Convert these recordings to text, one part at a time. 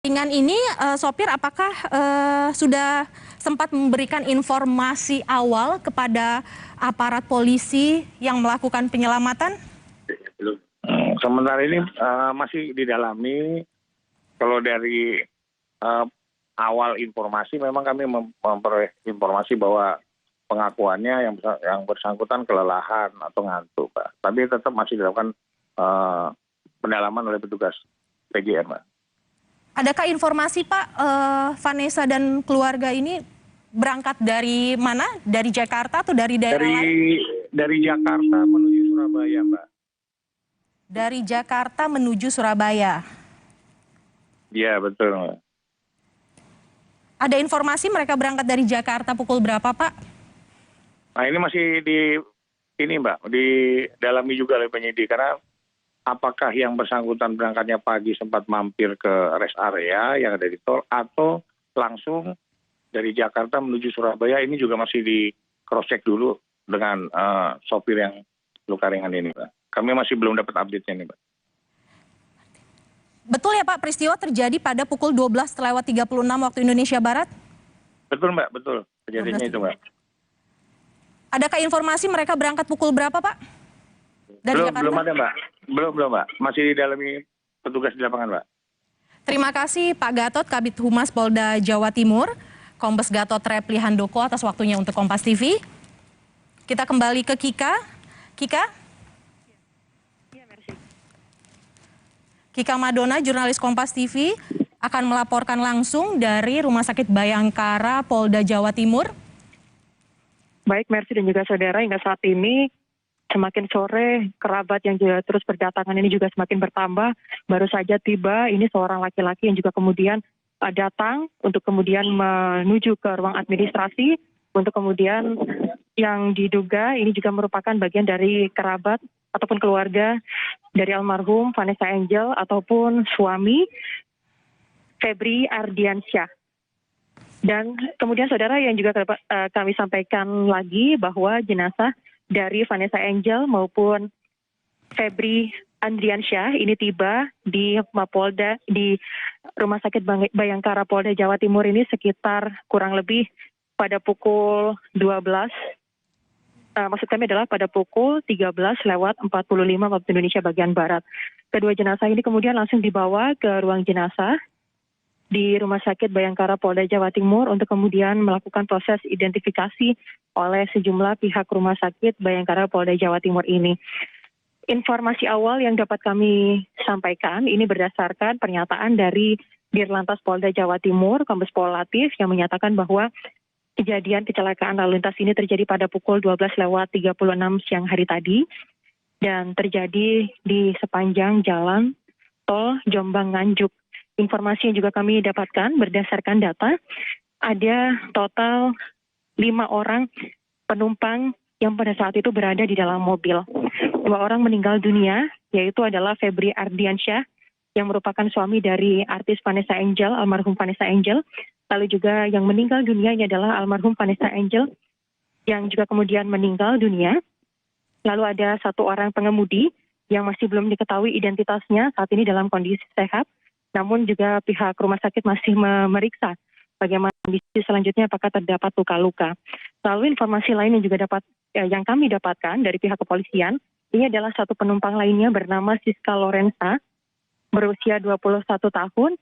Dengan ini, sopir apakah sudah sempat memberikan informasi awal kepada aparat polisi yang melakukan penyelamatan? Belum. Sementara ini masih didalami. Kalau dari awal informasi memang kami memperoleh informasi bahwa pengakuannya yang bersangkutan kelelahan atau ngantuk, Pak. Tapi tetap masih dilakukan pendalaman oleh petugas PGR, Pak. Adakah informasi Pak, Vanessa dan keluarga ini berangkat dari mana? Dari Jakarta atau dari daerah lain? Dari Jakarta menuju Surabaya, Mbak. Dari Jakarta menuju Surabaya. Iya, betul, Mbak. Ada informasi mereka berangkat dari Jakarta pukul berapa, Pak? Nah, ini masih Mbak, didalami juga oleh penyidik karena apakah yang bersangkutan berangkatnya pagi sempat mampir ke rest area yang ada di tol atau langsung dari Jakarta menuju Surabaya, ini juga masih di cross check dulu dengan sopir yang luka ringan ini, Pak. Kami masih belum dapat update-nya nih, Pak. Betul ya Pak, peristiwa terjadi pada pukul 12:36 waktu Indonesia Barat? Betul, Mbak, betul. Kejadiannya itu, Mbak. Adakah informasi mereka berangkat pukul berapa, Pak? Dari Jakarta? Belum ada, Mbak. Belum, Mbak. Masih didalami petugas di lapangan, Mbak. Terima kasih Pak Gatot, Kabid Humas Polda Jawa Timur, Kombes Gatot Repli Handoko atas waktunya untuk Kompas TV. Kita kembali ke Kika. Kika Madona, jurnalis Kompas TV, akan melaporkan langsung dari Rumah Sakit Bayangkara, Polda Jawa Timur. Baik, Mercy dan juga saudara, hingga saat ini semakin sore kerabat yang juga terus berdatangan ini juga semakin bertambah. Baru saja tiba ini seorang laki-laki yang juga kemudian datang untuk kemudian menuju ke ruang administrasi untuk kemudian yang diduga ini juga merupakan bagian dari kerabat ataupun keluarga dari almarhum Vanessa Angel ataupun suami Febri Ardiansyah. Dan kemudian saudara yang juga kami sampaikan lagi bahwa jenazah dari Vanessa Angel maupun Febri Ardiansyah ini tiba di Mapolda di Rumah Sakit Bayangkara Polda Jawa Timur ini sekitar kurang lebih pada pukul 12. Maksud kami adalah pada pukul 13:45 waktu Indonesia bagian Barat. Kedua jenazah ini kemudian langsung dibawa ke ruang jenazah di Rumah Sakit Bayangkara Polda Jawa Timur untuk kemudian melakukan proses identifikasi oleh sejumlah pihak Rumah Sakit Bayangkara Polda Jawa Timur ini. Informasi awal yang dapat kami sampaikan ini berdasarkan pernyataan dari Dirlantas Polda Jawa Timur, Kombes Pol Latif, yang menyatakan bahwa kejadian kecelakaan lalu lintas ini terjadi pada pukul 12:36 siang hari tadi dan terjadi di sepanjang jalan tol Jombang-Nganjuk. Informasi yang juga kami dapatkan berdasarkan data, ada total 5 orang penumpang yang pada saat itu berada di dalam mobil. 2 orang meninggal dunia, yaitu adalah Febri Ardiansyah, yang merupakan suami dari artis Vanessa Angel, almarhum Vanessa Angel. Lalu juga yang meninggal dunia ini adalah almarhum Vanessa Angel, yang juga kemudian meninggal dunia. Lalu ada 1 orang pengemudi yang masih belum diketahui identitasnya saat ini dalam kondisi sehat. Namun juga pihak rumah sakit masih memeriksa bagaimana kondisi selanjutnya apakah terdapat luka-luka. Lalu informasi lain yang juga yang kami dapatkan dari pihak kepolisian, ini adalah 1 penumpang lainnya bernama Siska Lorenza, berusia 21 tahun,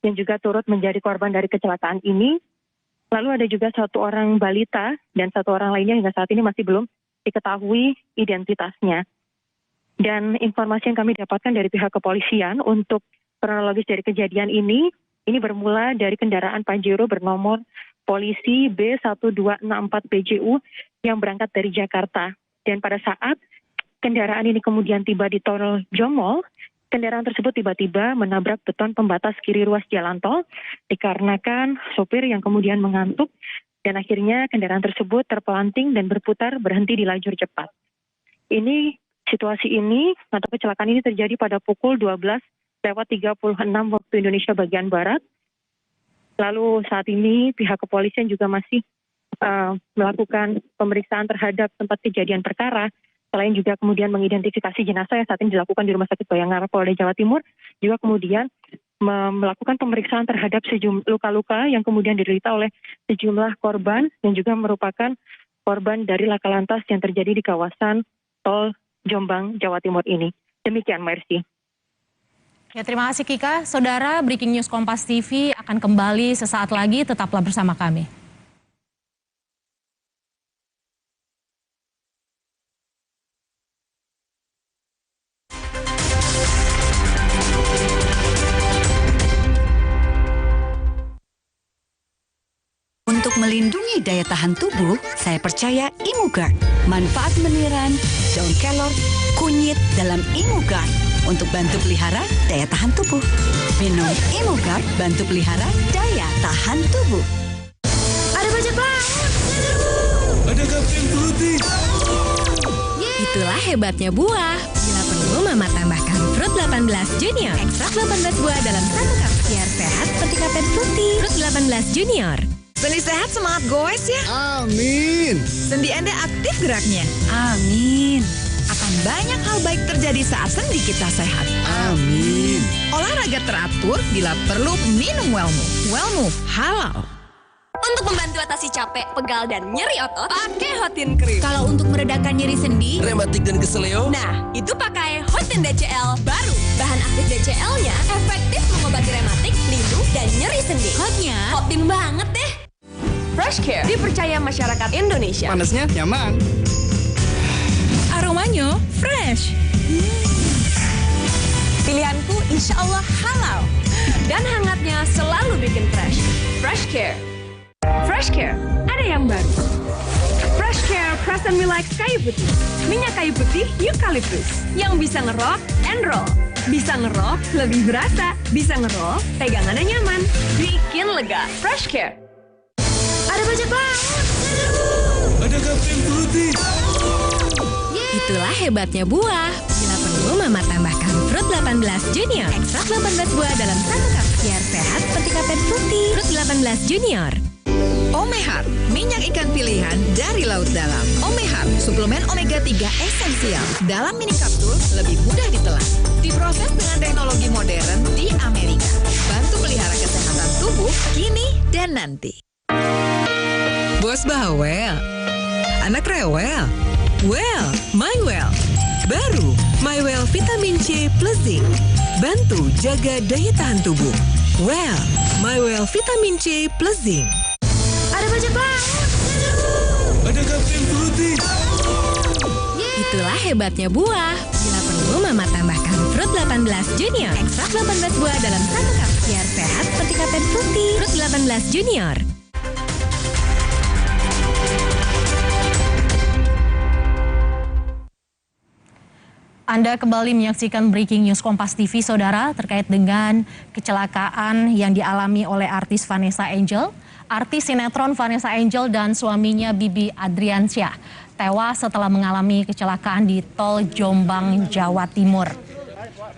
yang juga turut menjadi korban dari kecelakaan ini. Lalu ada juga 1 orang balita dan 1 orang lainnya hingga saat ini masih belum diketahui identitasnya. Dan informasi yang kami dapatkan dari pihak kepolisian untuk kronologis dari kejadian ini bermula dari kendaraan Pajero bernomor polisi B1264 PJU yang berangkat dari Jakarta. Dan pada saat kendaraan ini kemudian tiba di tol Jomol, kendaraan tersebut tiba-tiba menabrak beton pembatas kiri ruas jalan tol dikarenakan sopir yang kemudian mengantuk dan akhirnya kendaraan tersebut terpelanting dan berputar berhenti di lajur cepat. Situasi ini atau kecelakaan ini terjadi pada pukul 12:36 waktu Indonesia bagian Barat. Lalu saat ini pihak kepolisian juga masih melakukan pemeriksaan terhadap tempat kejadian perkara. Selain juga kemudian mengidentifikasi jenazah yang saat ini dilakukan di Rumah Sakit Bayangkara Polda Jawa Timur, juga kemudian melakukan pemeriksaan terhadap sejumlah luka-luka yang kemudian diderita oleh sejumlah korban yang juga merupakan korban dari laka lantas yang terjadi di kawasan tol Jombang, Jawa Timur ini. Demikian, Mercy. Ya, terima kasih Kika. Saudara, Breaking News Kompas TV akan kembali sesaat lagi. Tetaplah bersama kami. Untuk melindungi daya tahan tubuh, saya percaya Immugard. Manfaat meniran, daun kelor, kunyit dalam Immugard untuk bantu pelihara daya tahan tubuh. Minum Immugard, bantu pelihara daya tahan tubuh. Ada bajak laut. Ada kapten putih. Itulah hebatnya buah. Bila perlu, Mama tambahkan Fruit 18 Junior. Ekstrak 18 buah dalam satu cup. Biar sehat seperti kapten putih. Fruit 18 Junior. Beli sehat semangat goes ya. Amin. Sendi Anda aktif geraknya. Amin. Akan banyak hal baik terjadi saat sendi kita sehat. Amin. Olahraga teratur, bila perlu minum Wellmove. Wellmove halal. Untuk membantu atasi capek, pegal, dan nyeri otot, pakai Hotin Cream. Kalau untuk meredakan nyeri sendi, Rematik dan keseleo. Nah, itu pakai Hotin DCL baru. Bahan aktif DCL-nya efektif mengobati rematik, lindung, dan nyeri sendi. hotnya Hotin banget deh. Fresh Care dipercaya masyarakat Indonesia. Panasnya nyaman. aromanya fresh. Pilihanku insya Allah halal. Dan hangatnya selalu bikin fresh. Fresh Care. Fresh Care, ada yang baru. Fresh Care Present Me Like kayu putih. Minyak kayu putih eukaliptus. Yang bisa ngerock and roll. Bisa ngerock lebih berasa. Bisa ngeroll, pegangannya nyaman. Bikin lega. Fresh Care. Ada bajak laut. Ada kapten putih. Itulah hebatnya buah. Bila perlu, Mama tambahkan Fruit 18 Junior. Ekstrak 18 buah dalam satu cup. Biar sehat seperti kapten putih. Fruit 18 Junior. Omehar, minyak ikan pilihan dari laut dalam. Omehar, suplemen omega 3 esensial. Dalam mini kapsul, lebih mudah ditelan. Diproses dengan teknologi modern di Amerika. Bantu pelihara kesehatan tubuh kini dan nanti. Bos bawel, anak rewel, well, my well. Baru, my well vitamin C plus zinc. Bantu jaga daya tahan tubuh. Well, my well vitamin C plus zinc. Ada bajak laut. Ada kapten putih. Itulah hebatnya buah. Bila perlu, Mama tambahkan Fruit 18 Junior. Ekstrak 18 buah dalam satu cup. Biar sehat seperti kapten putih. Fruit 18 Junior. Anda kembali menyaksikan Breaking News Kompas TV, Saudara, terkait dengan kecelakaan yang dialami oleh artis Vanessa Angel. Artis sinetron Vanessa Angel dan suaminya Bibi Adriansyah tewas setelah mengalami kecelakaan di Tol Jombang, Jawa Timur.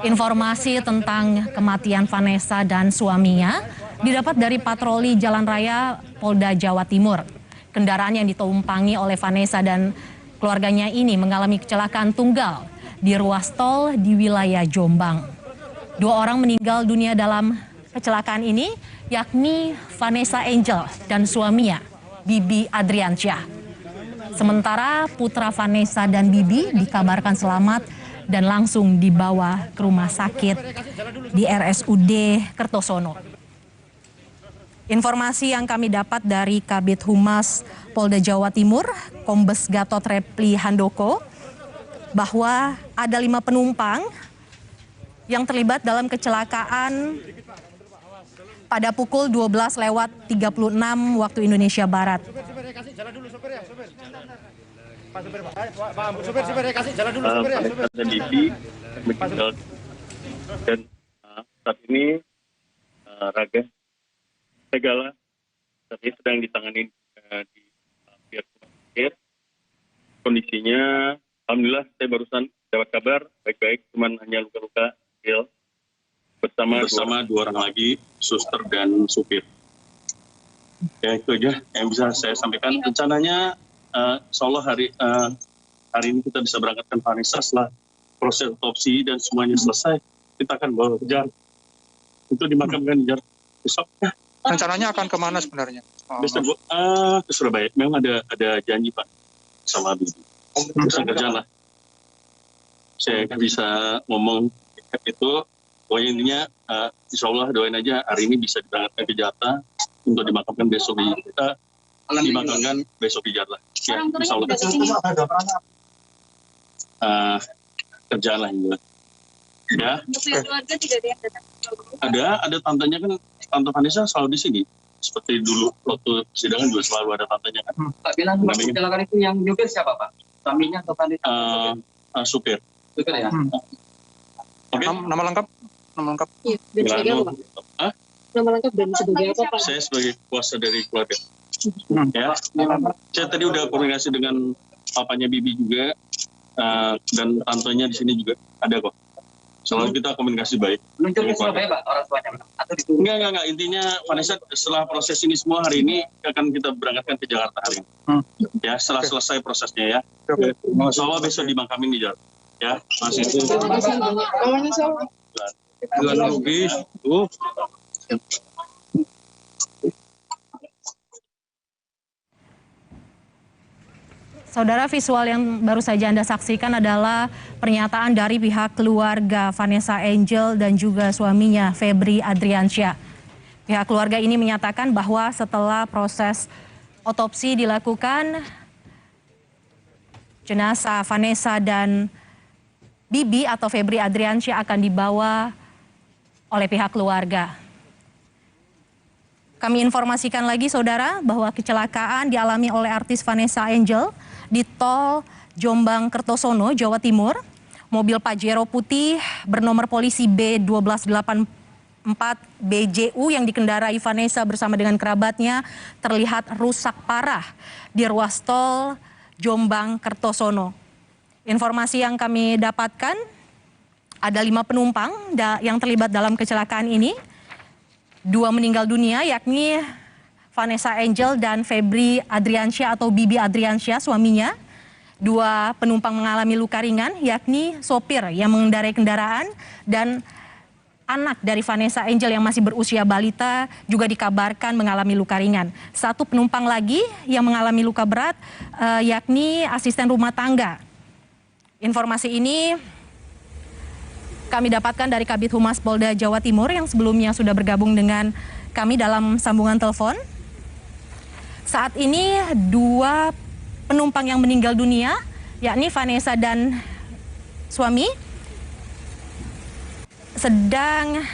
Informasi tentang kematian Vanessa dan suaminya didapat dari patroli Jalan Raya Polda Jawa Timur. Kendaraan yang ditumpangi oleh Vanessa dan keluarganya ini mengalami kecelakaan tunggal di ruas tol di wilayah Jombang. 2 orang meninggal dunia dalam kecelakaan ini, yakni Vanessa Angel dan suaminya, Bibi Adriansyah. Sementara putra Vanessa dan Bibi dikabarkan selamat dan langsung dibawa ke rumah sakit di RSUD Kertosono. Informasi yang kami dapat dari Kabid Humas Polda Jawa Timur, Kombes Gatot Repli Handoko, bahwa ada 5 penumpang yang terlibat dalam kecelakaan pada pukul 12:36 waktu Indonesia Barat. Dan saat ini Raga Segala saat ini sedang ditangani di pihak rumah sakit. Kondisinya, alhamdulillah saya barusan dapat kabar baik-baik, cuman hanya luka-luka kecil. Bersama 2 orang lagi, suster dan supir. Ya itu aja yang bisa saya sampaikan. Rencananya insya Allah hari ini kita bisa berangkatkan Vanessa setelah proses otopsi dan semuanya selesai. Kita akan bawa ke jalan. untuk dimakamkan besok. Rencananya akan kemana sebenarnya? Besok ke Surabaya. Memang ada janji Pak sama Bibi. Bisa kerja lah. Saya nggak bisa ngomong itu. Pokoknya intinya, insya Allah doain aja hari ini bisa diberangkatkan ke Jakarta untuk dimakamkan besok di Jakarta. Ya, insya Allah. Kerjaan lah juga. Ya. Untuk keluarga tidak ada yang datang. Ada tantenya kan, Tante Vanessa selalu di sini. Seperti dulu waktu persidangan juga selalu ada tantenya kan. Pak bilang kecelakaan itu yang nyupir siapa Pak? Suaminya atau Vanessa? Supir. Supir ya. Oke. Nama lengkap? Iya, dan sebagai apa Pak? Nama lengkap dan sebagai apa Pak? Saya sebagai kuasa dari keluarga. Ya. Saya tadi udah komunikasi dengan papanya Bibi juga, dan tantenya di sini juga ada kok. Selalu kita komunikasi baik. Muncul ke Surabaya Pak orang tuanya? Atau di Enggak. Intinya Vanessa setelah proses ini semua hari ini akan kita berangkatkan ke Jakarta hari ini. Ya, setelah selesai prosesnya ya. Insya Allah besok dimakamin di Jakarta. Ya, masih. Bulan lebih. Saudara, visual yang baru saja Anda saksikan adalah pernyataan dari pihak keluarga Vanessa Angel dan juga suaminya Febri Adriansyah. Pihak keluarga ini menyatakan bahwa setelah proses otopsi dilakukan, jenazah Vanessa dan Bibi atau Febri Adriansyah akan dibawa oleh pihak keluarga. Kami informasikan lagi saudara bahwa kecelakaan dialami oleh artis Vanessa Angel di tol Jombang Kertosono, Jawa Timur. Mobil Pajero putih bernomor polisi B1284 BJU yang dikendarai Vanessa bersama dengan kerabatnya terlihat rusak parah di ruas tol Jombang Kertosono. Informasi yang kami dapatkan ada 5 penumpang yang terlibat dalam kecelakaan ini. 2 meninggal dunia yakni Vanessa Angel dan Febri Adriansyah atau Bibi Adriansyah suaminya. 2 penumpang mengalami luka ringan yakni sopir yang mengendarai kendaraan dan anak dari Vanessa Angel yang masih berusia balita juga dikabarkan mengalami luka ringan. 1 penumpang lagi yang mengalami luka berat yakni asisten rumah tangga. Informasi ini kami dapatkan dari Kabid Humas Polda Jawa Timur yang sebelumnya sudah bergabung dengan kami dalam sambungan telepon. Saat ini 2 penumpang yang meninggal dunia, yakni Vanessa dan suami, sedang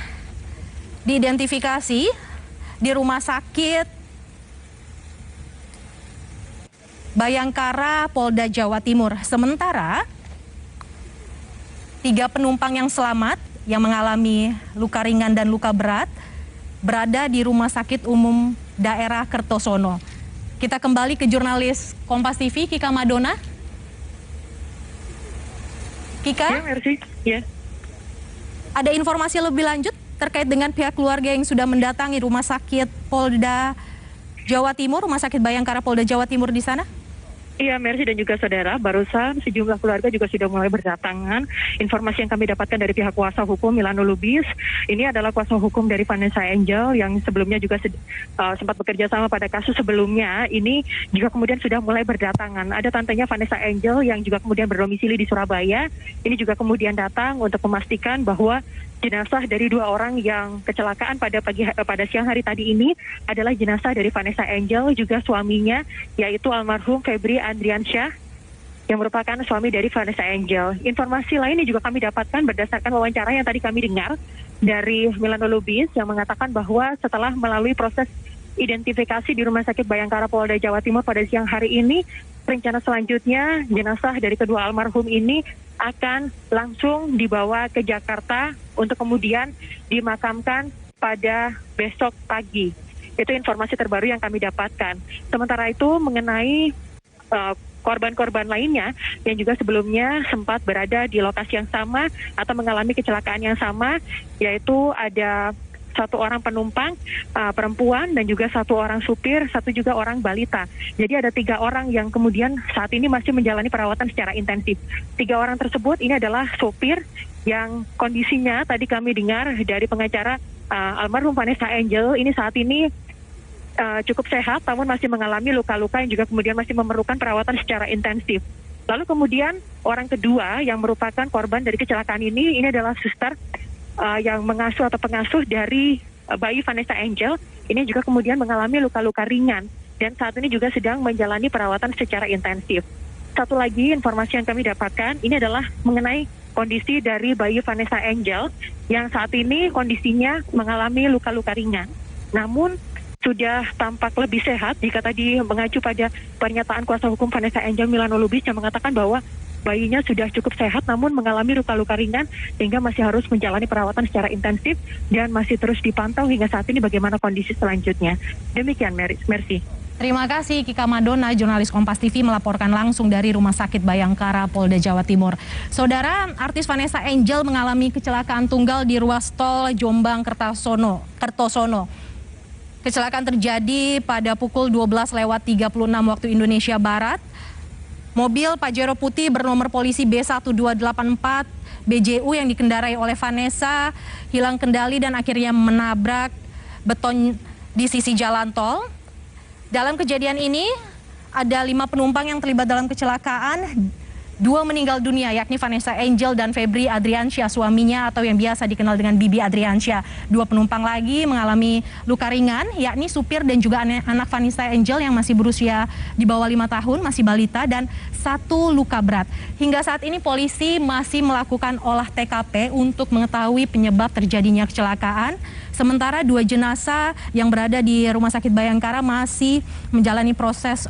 diidentifikasi di Rumah Sakit Bayangkara Polda Jawa Timur. Sementara 3 penumpang yang selamat yang mengalami luka ringan dan luka berat berada di Rumah Sakit Umum Daerah Kertosono. Kita kembali ke jurnalis Kompas TV, Kika Madona. Kika? Ya, Mercy. Ya. Ada informasi lebih lanjut terkait dengan pihak keluarga yang sudah mendatangi Rumah Sakit Polda Jawa Timur, Rumah Sakit Bayangkara Polda Jawa Timur di sana? Iya, Mercy dan juga saudara, barusan sejumlah keluarga juga sudah mulai berdatangan. Informasi yang kami dapatkan dari pihak kuasa hukum Milano Lubis, ini adalah kuasa hukum dari Vanessa Angel yang sebelumnya juga sempat bekerja sama pada kasus sebelumnya. Ini juga kemudian sudah mulai berdatangan. Ada tantenya Vanessa Angel yang juga kemudian berdomisili di Surabaya. Ini juga kemudian datang untuk memastikan bahwa jenazah dari 2 orang yang kecelakaan pada siang hari tadi ini adalah jenazah dari Vanessa Angel juga suaminya yaitu almarhum Febri Adriansyah yang merupakan suami dari Vanessa Angel. Informasi lainnya juga kami dapatkan berdasarkan wawancara yang tadi kami dengar dari Milano Lubis yang mengatakan bahwa setelah melalui proses identifikasi di Rumah Sakit Bayangkara Polda Jawa Timur pada siang hari ini, rencana selanjutnya jenazah dari kedua almarhum ini akan langsung dibawa ke Jakarta untuk kemudian dimakamkan pada besok pagi. Itu informasi terbaru yang kami dapatkan. Sementara itu mengenai korban-korban lainnya yang juga sebelumnya sempat berada di lokasi yang sama atau mengalami kecelakaan yang sama, yaitu ada 1 orang penumpang perempuan dan juga 1 orang supir, 1 juga orang balita. Jadi ada 3 orang yang kemudian saat ini masih menjalani perawatan secara intensif. 3 orang tersebut ini adalah supir yang kondisinya tadi kami dengar dari pengacara almarhum Vanessa Angel ini saat ini cukup sehat, namun masih mengalami luka-luka yang juga kemudian masih memerlukan perawatan secara intensif. Lalu kemudian orang kedua yang merupakan korban dari kecelakaan ini adalah suster yang mengasuh atau pengasuh dari bayi Vanessa Angel. Ini juga kemudian mengalami luka-luka ringan dan saat ini juga sedang menjalani perawatan secara intensif. Satu lagi informasi yang kami dapatkan ini adalah mengenai kondisi dari bayi Vanessa Angel yang saat ini kondisinya mengalami luka-luka ringan. Namun sudah tampak lebih sehat jika tadi mengacu pada pernyataan kuasa hukum Vanessa Angel Milano Lubis yang mengatakan bahwa bayinya sudah cukup sehat namun mengalami luka-luka ringan sehingga masih harus menjalani perawatan secara intensif dan masih terus dipantau hingga saat ini bagaimana kondisi selanjutnya. Demikian, Mercy. Terima kasih Kika Madonna, jurnalis Kompas TV melaporkan langsung dari Rumah Sakit Bayangkara, Polda Jawa Timur. Saudara, artis Vanessa Angel mengalami kecelakaan tunggal di ruas tol Jombang-Kertosono. Kecelakaan terjadi pada pukul 12:36 waktu Indonesia Barat. Mobil Pajero putih bernomor polisi B1284 BJU yang dikendarai oleh Vanessa hilang kendali dan akhirnya menabrak beton di sisi jalan tol. Dalam kejadian ini ada 5 penumpang yang terlibat dalam kecelakaan. 2 meninggal dunia yakni Vanessa Angel dan Febri Adriansyah suaminya atau yang biasa dikenal dengan Bibi Adriansyah. 2 penumpang lagi mengalami luka ringan yakni supir dan juga anak Vanessa Angel yang masih berusia di bawah 5 tahun, masih balita, dan 1 luka berat. Hingga saat ini polisi masih melakukan olah TKP untuk mengetahui penyebab terjadinya kecelakaan. Sementara 2 jenazah yang berada di Rumah Sakit Bayangkara masih menjalani proses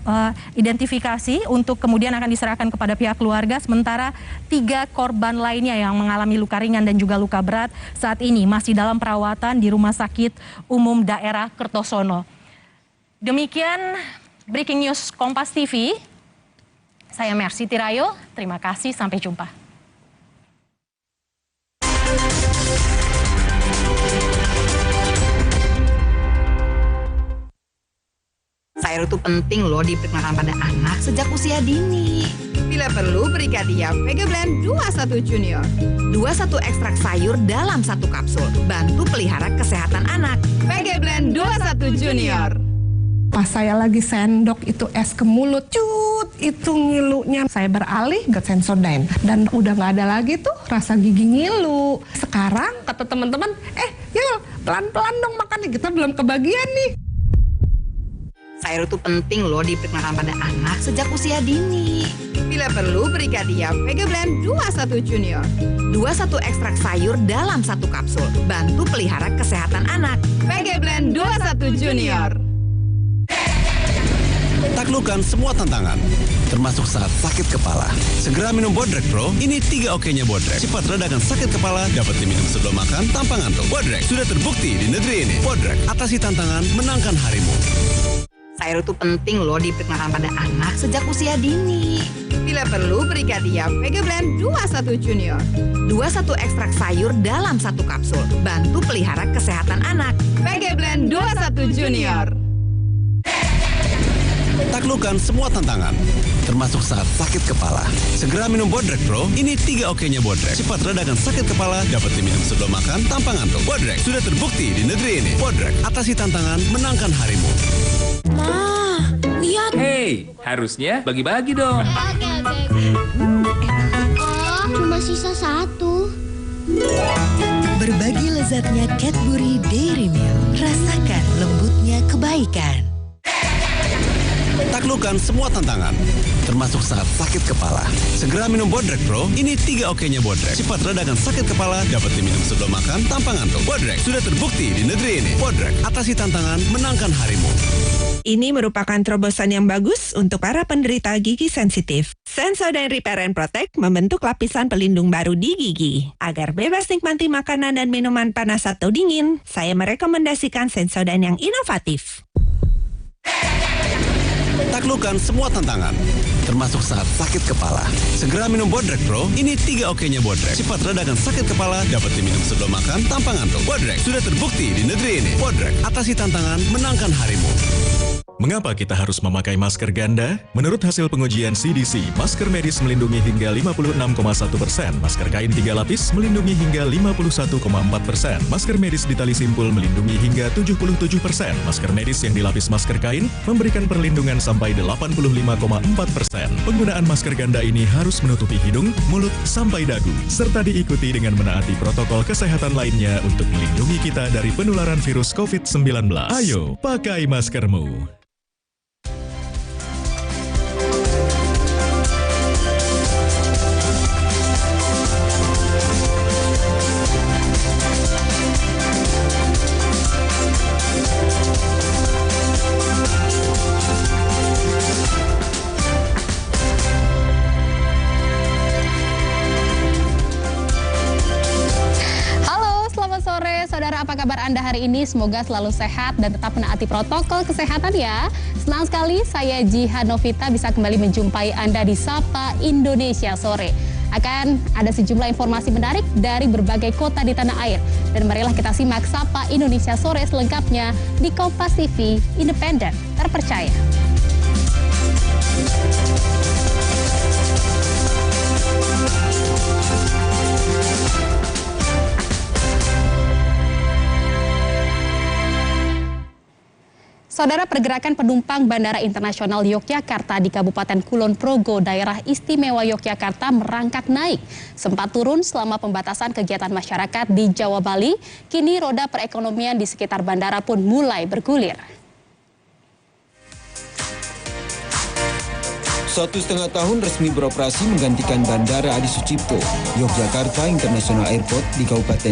identifikasi untuk kemudian akan diserahkan kepada pihak keluarga. Sementara 3 korban lainnya yang mengalami luka ringan dan juga luka berat saat ini masih dalam perawatan di Rumah Sakit Umum Daerah Kertosono. Demikian Breaking News Kompas TV. Saya Mercy Tirayo, terima kasih, sampai jumpa. Sayur itu penting loh diperkenalkan pada anak sejak usia dini. Bila perlu, berikan dia Vega Blend 21 Junior. 21 ekstrak sayur dalam 1 kapsul. Bantu pelihara kesehatan anak. Vega Blend 21 Junior. Pas saya lagi sendok itu es ke mulut, cut, itu ngilunya. Saya beralih ke Sensodyne dan udah nggak ada lagi tuh rasa gigi ngilu. Sekarang kata teman-teman, Yul, pelan-pelan dong makannya, kita belum kebagian nih. Sayur itu penting loh diperkenalkan pada anak sejak usia dini. Bila perlu, berikan dia Vega Blend 21 Junior. 21 ekstrak sayur dalam 1 kapsul. Bantu pelihara kesehatan anak. Vega Blend 21 Junior. Taklukkan semua tantangan, termasuk saat sakit kepala. Segera minum Bodrek Pro, ini 3 oke-nya Bodrek. Cepat redakan sakit kepala, dapat diminum sebelum makan tanpa ngantuk. Bodrek sudah terbukti di negeri ini. Bodrek, atasi tantangan, menangkan harimu. Sayur itu penting loh diperkenalkan pada anak sejak usia dini. Bila perlu, berikan dia Vega Blend 21 Junior. 21 ekstrak sayur dalam 1 kapsul. Bantu pelihara kesehatan anak. Vega Blend 21 Junior. Taklukkan semua tantangan, termasuk saat sakit kepala. Segera minum Bodrek Pro, ini 3 oke-nya Bodrek. Cepat redakan sakit kepala, dapat diminum sebelum makan tanpa ngantuk. Bodrek sudah terbukti di negeri ini. Bodrek, atasi tantangan, menangkan harimu. Ma, lihat. Hei, harusnya bagi-bagi dong. Oh, cuma sisa 1. Berbagi lezatnya Cadbury Dairy Milk. Rasakan lembutnya kebaikan. Taklukkan semua tantangan, termasuk saat sakit kepala. Segera minum Bodrek Pro, ini 3 oke-nya Bodrek. Cepat redakan sakit kepala, dapat diminum sebelum makan tanpa ngantuk. Bodrek sudah terbukti di negeri ini. Bodrek, atasi tantangan, menangkan harimu. Ini merupakan terobosan yang bagus untuk para penderita gigi sensitif. Sensodyne Repair and Protect membentuk lapisan pelindung baru di gigi. Agar bebas nikmati makanan dan minuman panas atau dingin, saya merekomendasikan Sensodyne yang inovatif. Taklukkan semua tantangan, termasuk saat sakit kepala. Segera minum Bodrek Pro, ini 3 oke-nya Bodrek. Cepat redakan sakit kepala, dapat diminum sebelum makan tanpa ngantuk. Bodrek sudah terbukti di negeri ini. Bodrek, atasi tantangan, menangkan harimu. Mengapa kita harus memakai masker ganda? Menurut hasil pengujian CDC, masker medis melindungi hingga 56,1%, masker kain 3 lapis melindungi hingga 51,4%, masker medis di tali simpul melindungi hingga 77%, masker medis yang dilapis masker kain memberikan perlindungan sampai 85,4%. Penggunaan masker ganda ini harus menutupi hidung, mulut, sampai dagu, serta diikuti dengan menaati protokol kesehatan lainnya untuk melindungi kita dari penularan virus COVID-19. Ayo, pakai maskermu. Saudara, apa kabar Anda hari ini? Semoga selalu sehat dan tetap menaati protokol kesehatan ya. Senang sekali saya Jihan Novita bisa kembali menjumpai Anda di Sapa Indonesia Sore. Akan ada sejumlah informasi menarik dari berbagai kota di tanah air. Dan marilah kita simak Sapa Indonesia Sore selengkapnya di Kompas TV, independen, terpercaya. Saudara, pergerakan penumpang Bandara Internasional Yogyakarta di Kabupaten Kulon Progo, Daerah Istimewa Yogyakarta merangkak naik. Sempat turun selama pembatasan kegiatan masyarakat di Jawa Bali, kini roda perekonomian di sekitar bandara pun mulai bergulir. 1,5 tahun resmi beroperasi menggantikan Bandara Adi Sucipto, Yogyakarta International Airport di Kabupaten